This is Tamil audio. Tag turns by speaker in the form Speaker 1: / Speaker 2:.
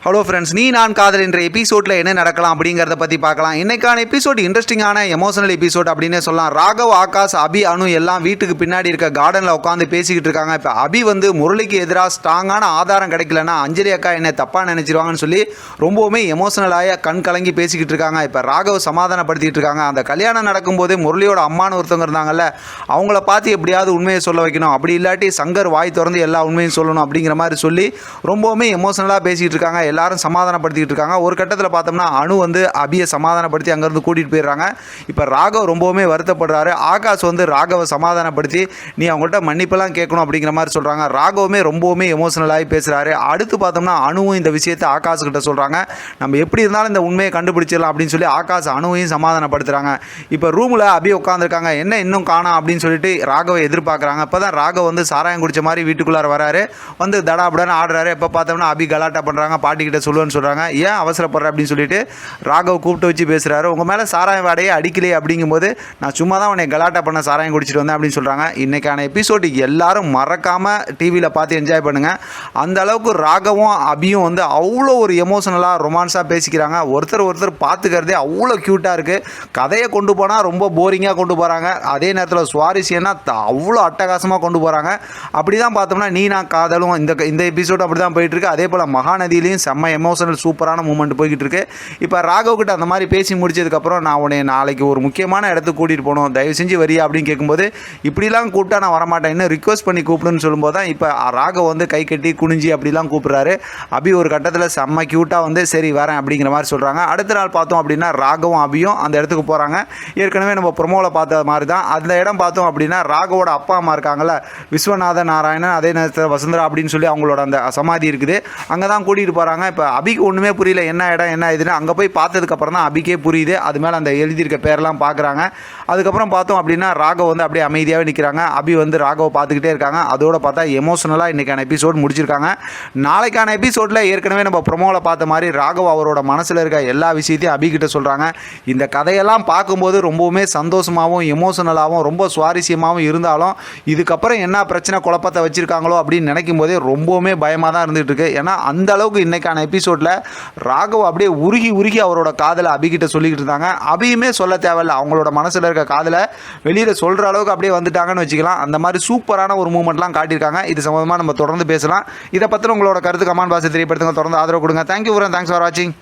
Speaker 1: ஹலோ ஃப்ரெண்ட்ஸ், நீ நான் காதல் என்ற எபிசோடில் என்ன நடக்கலாம் அப்படிங்கிறத பற்றி பார்க்கலாம். இன்றைக்கான எபிசோட் இன்ட்ரெஸ்டிங்கான எமோஷனல் எபிசோட் அப்படின்னே சொல்லலாம். ராகவ், ஆகாஷ், அபி, அனு எல்லாம் வீட்டுக்கு பின்னாடி இருக்க கார்டனில் உட்காந்து பேசிக்கிட்டு இருக்காங்க. இப்போ அபி வந்து முரளிக்கு எதிராக ஸ்ட்ராங்கான ஆதாரம் கிடைக்கலன்னா அஞ்சலி அக்கா என்ன தப்பாக நினச்சிருவாங்கன்னு சொல்லி ரொம்பவுமே எமோஷனலாக கண் கலங்கி பேசிக்கிட்டு இருக்காங்க. இப்போ ராகவ் சமாதானப்படுத்திட்டு இருக்காங்க. அந்த கல்யாணம் நடக்கும்போது முரளியோட அம்மானு ஒருத்தவங்க இருந்தாங்கல்ல, அவங்கள பார்த்து எப்படியாவது உண்மையை சொல்ல வைக்கணும், அப்படி இல்லாட்டி சங்கர் வாய் திறந்து எல்லா உண்மையும் சொல்லணும் அப்படிங்கிற மாதிரி சொல்லி ரொம்பவுமே எமோஷனலாக பேசிக்கிட்டு இருக்காங்க. எல்லாரும் சமாதானப்படுத்திட்டு இருக்காங்க. ஒரு கட்டத்தில் பார்த்தோம்னா அனு வந்து அபியை சமாதானப்படுத்தி அங்கேருந்து கூட்டிகிட்டு போயிடுறாங்க. இப்போ ராகவ் ரொம்பவுமே வருத்தப்படுறாரு. ஆகாஷ் வந்து ராகவை சமாதானப்படுத்தி நீ அவங்கள்ட்ட மன்னிப்பெல்லாம் கேட்கணும் அப்படிங்கிற மாதிரி சொல்கிறாங்க. ராகவுமே ரொம்பவுமே எமோஷனலாகி பேசுகிறாரு. அடுத்து பார்த்தோம்னா அனுவும் இந்த விஷயத்தை ஆகாஷ் கிட்ட சொல்கிறாங்க. நம்ம எப்படி இருந்தாலும் இந்த உண்மையை கண்டுபிடிச்சிடலாம் அப்படின்னு சொல்லி ஆகாஷ் அனுவையும் சமாதானப்படுத்துகிறாங்க. இப்போ ரூமில் அபி உட்காந்துருக்காங்க. என்ன இன்னும் காணோம் அப்படின்னு சொல்லிட்டு ராகவை எதிர்பார்க்குறாங்க. அப்போ தான் ராகவ் வந்து சாராயம் குடிச்ச மாதிரி வீட்டுக்குள்ளார வராரு. வந்து தடாபடான்னு ஆடுறாரு. எப்போ பார்த்தோம்னா அபி கலாட்டா பண்ணுறாங்க. பாட்டிக்கிட்ட சொல்லுவேன்னு சொல்கிறாங்க. ஏன் அவசரப்படுற அப்படின்னு சொல்லிட்டு ராகவ் கூப்பிட்டு வச்சு பேசுகிறாரு. உங்கள் மேலே சாராயம் வாடையே அடிக்கலையே அப்படிங்கும்போது நான் சும்மா தான் உன்னை கலாட்டா பண்ண சாராயம் குடிச்சிட்டு வந்தேன் அப்படின்னு சொல்கிறாங்க. இன்றைக்கான எபிசோடு எல்லாரும் மறக்காமல் டிவியில் பார்த்து என்ஜாய் பண்ணுங்கள். அந்த அளவுக்கு ராகவும் அபியும் வந்து அவ்வளோ ஒரு எமோஷனலாக ரொமான்ஸாக பேசிக்கிறாங்க. ஒருத்தர் பார்த்துக்கிறதே அவ்வளோ க்யூட்டாக இருக்குது. கதையை கொண்டு போனால் ரொம்ப போரிங்காக கொண்டு போகிறாங்க. அதே நேரத்தில் சுவாரஸ்யம்னா அவ்வளோ அட்டகாசமாக கொண்டு போகிறாங்க. அப்படி தான் பார்த்தோம்னா நீ நான் காதலும் இந்த எபிசோடு அப்படி தான் போயிட்டுருக்கு. அதே போல் மகாநதியிலையும் செம்ம எமோஷனல் சூப்பரான மூமெண்ட் போய்கிட்டு இருக்கு. இப்போ ராகவ் கிட்ட அந்த மாதிரி பேசி முடிச்சதுக்கப்புறம் நான் உன்னை நாளைக்கு ஒரு முக்கியமான இடத்துக்கு கூட்டிகிட்டு போகணும், தயவு செஞ்சு வரியா அப்படின்னு கேட்கும்போது இப்படிலாம் கூப்பிட்டா நான் வரமாட்டேன், இன்னும் ரிக்வஸ்ட் பண்ணி கூப்பிடுன்னு சொல்லும்போது தான் இப்போ ராகவ் வந்து கை கட்டி குனிஞ்சி அப்படிலாம் கூப்பிட்றாரு. அபி ஒரு கட்டத்தில் செம்ம க்யூட்டாக வந்து சரி வரேன் அப்படிங்கிற மாதிரி சொல்கிறாங்க. அடுத்த நாள் பார்த்தோம் அப்படின்னா ராகவும் அபியும் அந்த இடத்துக்கு போகிறாங்க. ஏற்கனவே நம்ம ப்ரொமோவில் பார்த்த மாதிரி தான் அந்த இடம் பார்த்தோம் அப்படின்னா ராகவோட அப்பா அம்மா இருக்காங்கல்ல, விஸ்வநாத நாராயணன், அதே நேரத்தில் வசுந்தரா அப்படின்னு சொல்லி அவங்களோட அந்த சமாதி இருக்குது. அங்கே தான் கூட்டிகிட்டு போகிறாங்க. இப்போ அபிக்கு ஒன்றுமே புரியல, என்ன இடம் என்ன இதுன்னு. அங்கே போய் பார்த்ததுக்கப்புறம் தான் அபிக்கே புரியுது. அது மேலே அந்த எழுதியிருக்க பேரெல்லாம் பார்க்குறாங்க. அதுக்கப்புறம் பார்த்தோம் அப்படின்னா ராகவ் வந்து அப்படியே அமைதியாகவே நிற்கிறாங்க. அபி வந்து ராகவை பார்த்துக்கிட்டே இருக்காங்க. அதோட பார்த்தா எமோஷனலாக இன்றைக்கான எபிசோட் முடிச்சிருக்காங்க. நாளைக்கான எபிசோடில் ஏற்கனவே நம்ம ப்ரொமோவில் பார்த்த மாதிரி ராகவ் அவரோட மனசில் இருக்க எல்லா விஷயத்தையும் அபிகிட்ட சொல்கிறாங்க. இந்த கதையெல்லாம் பார்க்கும்போது ரொம்பவுமே சந்தோஷமாகவும் எமோஷனலாகவும் ரொம்ப சுவாரஸ்யமாகவும் இருந்தாலும் இதுக்கப்புறம் என்ன பிரச்சனை குழப்பத்தை வச்சுருக்காங்களோ அப்படின்னு நினைக்கும் போதே ரொம்பவுமே பயமாக தான் இருந்துகிட்டு இருக்கு. ஏன்னா அந்த அளவுக்கு இன்றைக்கான எபிசோடில் ராகவ் அப்படியே உருகி அவரோட காதலை அபிகிட்ட சொல்லிக்கிட்டு இருந்தாங்க. அபியுமே சொல்ல தேவையில்லை, அவங்களோட மனசில் இருக்க காதலை வெளியில் சொல்கிற அளவுக்கு அப்படியே வந்துட்டாங்கன்னு வச்சுக்கலாம். அந்த மாதிரி சூப்பரான ஒரு மூமெண்ட்லாம் காட்டியிருக்காங்க. இது சம்பந்தமாக நம்ம தொடர்ந்து பேசலாம். இதை பற்றி உங்களோட கருத்து கமெண்ட் பாக்ஸில் தெரியப்படுத்துங்க. தொடர்ந்து ஆதரவு கொடுங்க. தேங்க்யூ ஃபார் வாட்சிங்.